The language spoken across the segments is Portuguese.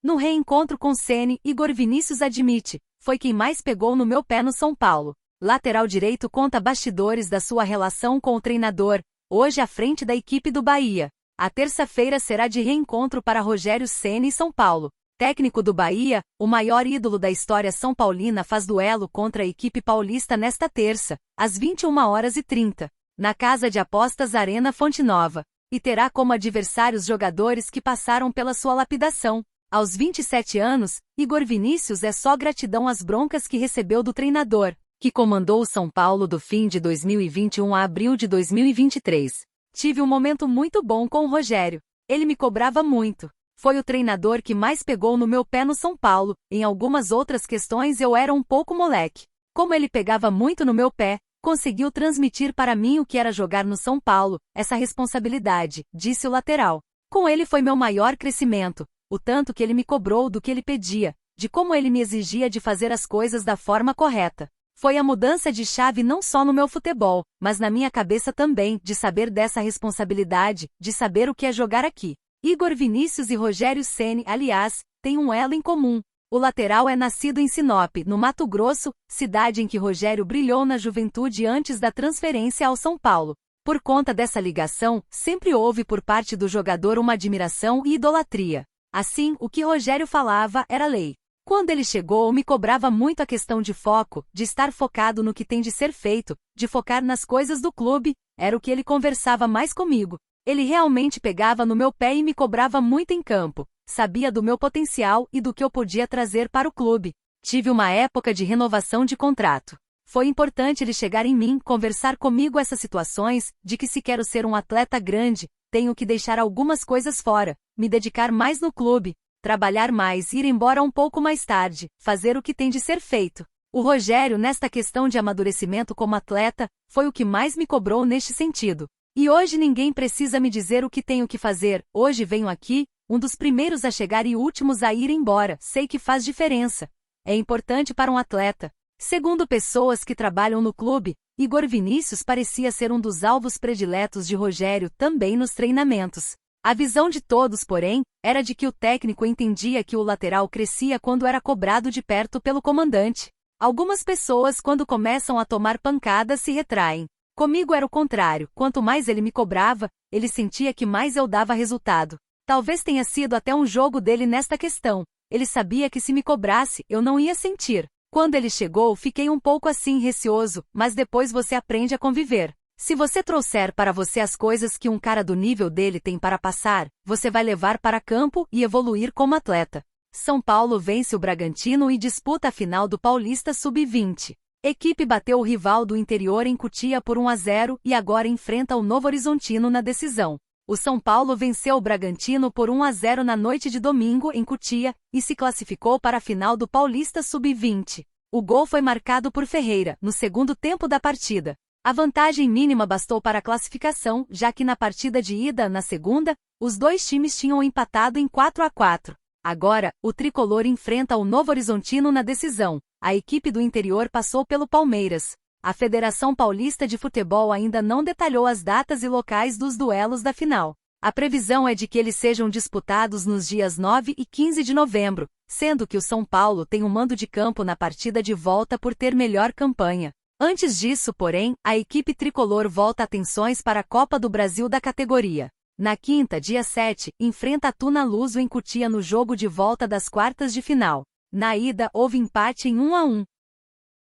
No reencontro com Ceni, Igor Vinícius admite: foi quem mais pegou no meu pé no São Paulo. Lateral direito conta bastidores da sua relação com o treinador, hoje à frente da equipe do Bahia. A terça-feira será de reencontro para Rogério Ceni e São Paulo. Técnico do Bahia, o maior ídolo da história são paulina faz duelo contra a equipe paulista nesta terça, às 21h30, na Casa de Apostas Arena Fonte Nova, e terá como adversários jogadores que passaram pela sua lapidação. Aos 27 anos, Igor Vinícius é só gratidão às broncas que recebeu do treinador, que comandou o São Paulo do fim de 2021 a abril de 2023. Tive um momento muito bom com o Rogério. Ele me cobrava muito. Foi o treinador que mais pegou no meu pé no São Paulo. Em algumas outras questões eu era um pouco moleque. Como ele pegava muito no meu pé, conseguiu transmitir para mim o que era jogar no São Paulo, essa responsabilidade, disse o lateral. Com ele foi meu maior crescimento, o tanto que ele me cobrou do que ele pedia, de como ele me exigia de fazer as coisas da forma correta. Foi a mudança de chave não só no meu futebol, mas na minha cabeça também, de saber dessa responsabilidade, de saber o que é jogar aqui. Igor Vinícius e Rogério Ceni, aliás, têm um elo em comum. O lateral é nascido em Sinop, no Mato Grosso, cidade em que Rogério brilhou na juventude antes da transferência ao São Paulo. Por conta dessa ligação, sempre houve por parte do jogador uma admiração e idolatria. Assim, o que Rogério falava era lei. Quando ele chegou, me cobrava muito a questão de foco, de estar focado no que tem de ser feito, de focar nas coisas do clube, era o que ele conversava mais comigo. Ele realmente pegava no meu pé e me cobrava muito em campo. Sabia do meu potencial e do que eu podia trazer para o clube. Tive uma época de renovação de contrato. Foi importante ele chegar em mim, conversar comigo essas situações, de que se quero ser um atleta grande, tenho que deixar algumas coisas fora, me dedicar mais no clube, trabalhar mais, ir embora um pouco mais tarde, fazer o que tem de ser feito. O Rogério, nesta questão de amadurecimento como atleta, foi o que mais me cobrou neste sentido. E hoje ninguém precisa me dizer o que tenho que fazer, hoje venho aqui, um dos primeiros a chegar e últimos a ir embora, sei que faz diferença. É importante para um atleta. Segundo pessoas que trabalham no clube, Igor Vinícius parecia ser um dos alvos prediletos de Rogério também nos treinamentos. A visão de todos, porém, era de que o técnico entendia que o lateral crescia quando era cobrado de perto pelo comandante. Algumas pessoas, quando começam a tomar pancadas, se retraem. Comigo era o contrário, quanto mais ele me cobrava, ele sentia que mais eu dava resultado. Talvez tenha sido até um jogo dele nesta questão. Ele sabia que se me cobrasse, eu não ia sentir. Quando ele chegou, fiquei um pouco assim receoso, mas depois você aprende a conviver. Se você trouxer para você as coisas que um cara do nível dele tem para passar, você vai levar para campo e evoluir como atleta. São Paulo vence o Bragantino e disputa a final do Paulista Sub-20. Equipe bateu o rival do interior em Cotia por 1-0 e agora enfrenta o Novo Horizontino na decisão. O São Paulo venceu o Bragantino por 1-0 na noite de domingo em Cotia e se classificou para a final do Paulista Sub-20. O gol foi marcado por Ferreira, no segundo tempo da partida. A vantagem mínima bastou para a classificação, já que na partida de ida, na segunda, os dois times tinham empatado em 4-4. Agora, o tricolor enfrenta o Novo Horizontino na decisão. A equipe do interior passou pelo Palmeiras. A Federação Paulista de Futebol ainda não detalhou as datas e locais dos duelos da final. A previsão é de que eles sejam disputados nos dias 9 e 15 de novembro, sendo que o São Paulo tem o mando de campo na partida de volta por ter melhor campanha. Antes disso, porém, a equipe tricolor volta atenções para a Copa do Brasil da categoria. Na quinta, dia 7, enfrenta a Tuna Luso em Cotia no jogo de volta das quartas de final. Na ida, houve empate em 1-1.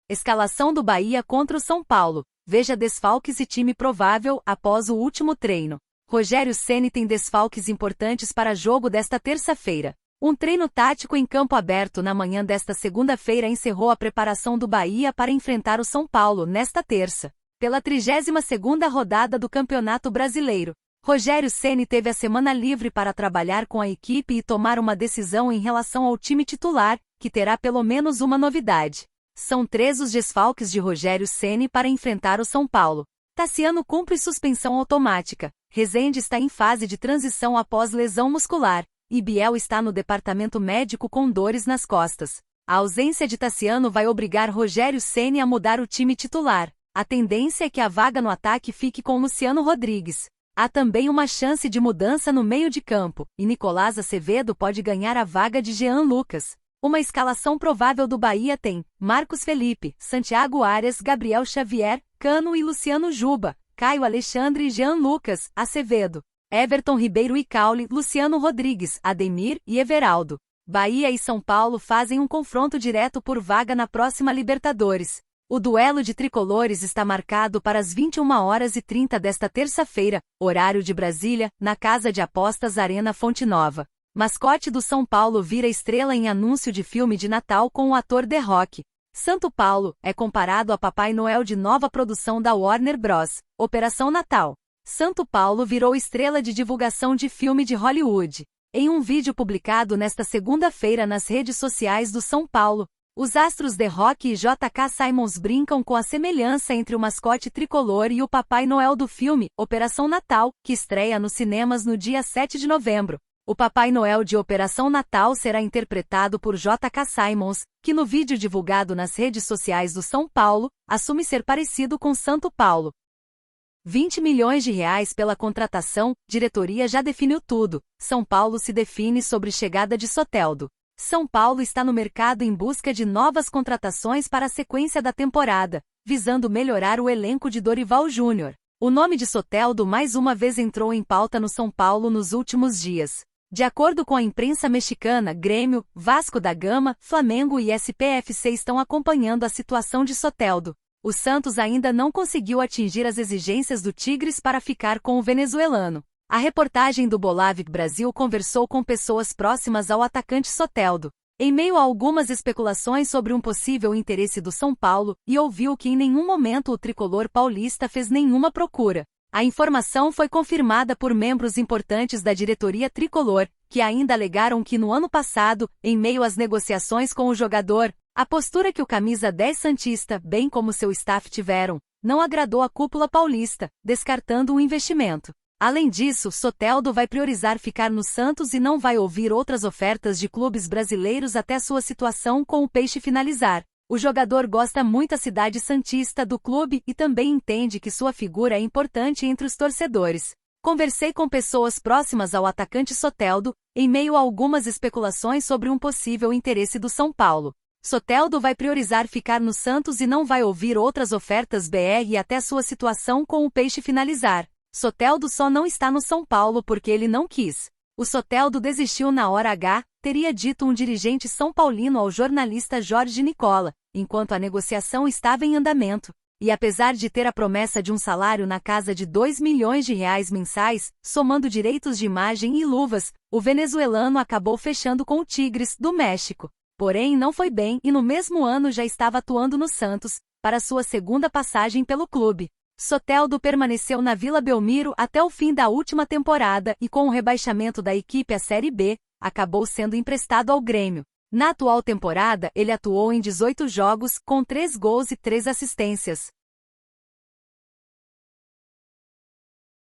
Escalação do Bahia contra o São Paulo. Veja desfalques e time provável após o último treino. Rogério Ceni tem desfalques importantes para jogo desta terça-feira. Um treino tático em campo aberto na manhã desta segunda-feira encerrou a preparação do Bahia para enfrentar o São Paulo nesta terça, pela 32ª rodada do Campeonato Brasileiro. Rogério Ceni teve a semana livre para trabalhar com a equipe e tomar uma decisão em relação ao time titular, que terá pelo menos uma novidade. São 3 os desfalques de Rogério Ceni para enfrentar o São Paulo. Tassiano cumpre suspensão automática, Rezende está em fase de transição após lesão muscular, e Biel está no departamento médico com dores nas costas. A ausência de Tassiano vai obrigar Rogério Ceni a mudar o time titular. A tendência é que a vaga no ataque fique com Luciano Rodrigues. Há também uma chance de mudança no meio de campo, e Nicolás Acevedo pode ganhar a vaga de Jean Lucas. Uma escalação provável do Bahia tem Marcos Felipe, Santiago Arias, Gabriel Xavier, Cano e Luciano Juba, Caio Alexandre e Jean Lucas, Acevedo, Everton Ribeiro e Caule, Luciano Rodrigues, Ademir e Everaldo. Bahia e São Paulo fazem um confronto direto por vaga na próxima Libertadores. O duelo de tricolores está marcado para as 21h30 desta terça-feira, horário de Brasília, na Casa de Apostas Arena Fonte Nova. Mascote do São Paulo vira estrela em anúncio de filme de Natal com o ator The Rock. Santo Paulo é comparado a Papai Noel de nova produção da Warner Bros., Operação Natal. Santo Paulo virou estrela de divulgação de filme de Hollywood. Em um vídeo publicado nesta segunda-feira nas redes sociais do São Paulo, os astros The Rock e J.K. Simmons brincam com a semelhança entre o mascote tricolor e o Papai Noel do filme Operação Natal, que estreia nos cinemas no dia 7 de novembro. O Papai Noel de Operação Natal será interpretado por J.K. Simmons, que no vídeo divulgado nas redes sociais do São Paulo, assume ser parecido com Santo Paulo. 20 milhões de reais pela contratação, diretoria já definiu tudo. São Paulo se define sobre chegada de Soteldo. São Paulo está no mercado em busca de novas contratações para a sequência da temporada, visando melhorar o elenco de Dorival Júnior. O nome de Soteldo mais uma vez entrou em pauta no São Paulo nos últimos dias. De acordo com a imprensa mexicana, Grêmio, Vasco da Gama, Flamengo e SPFC estão acompanhando a situação de Soteldo. O Santos ainda não conseguiu atingir as exigências do Tigres para ficar com o venezuelano. A reportagem do Bolavik Brasil conversou com pessoas próximas ao atacante Soteldo, em meio a algumas especulações sobre um possível interesse do São Paulo, e ouviu que em nenhum momento o tricolor paulista fez nenhuma procura. A informação foi confirmada por membros importantes da diretoria tricolor, que ainda alegaram que no ano passado, em meio às negociações com o jogador, a postura que o camisa 10 santista, bem como seu staff tiveram, não agradou a cúpula paulista, descartando o investimento. Além disso, Soteldo vai priorizar ficar no Santos e não vai ouvir outras ofertas de clubes brasileiros até sua situação com o Peixe finalizar. O jogador gosta muito da cidade santista do clube e também entende que sua figura é importante entre os torcedores. Conversei com pessoas próximas ao atacante Soteldo, em meio a algumas especulações sobre um possível interesse do São Paulo. Soteldo vai priorizar ficar no Santos e não vai ouvir outras ofertas BR até sua situação com o Peixe finalizar. Soteldo só não está no São Paulo porque ele não quis. O Soteldo desistiu na hora H, teria dito um dirigente são paulino ao jornalista Jorge Nicola, enquanto a negociação estava em andamento. E apesar de ter a promessa de um salário na casa de 2 milhões de reais mensais, somando direitos de imagem e luvas, o venezuelano acabou fechando com o Tigres, do México. Porém não foi bem e no mesmo ano já estava atuando no Santos, para sua segunda passagem pelo clube. Soteldo permaneceu na Vila Belmiro até o fim da última temporada e com o rebaixamento da equipe à Série B, acabou sendo emprestado ao Grêmio. Na atual temporada ele atuou em 18 jogos, com 3 gols e 3 assistências.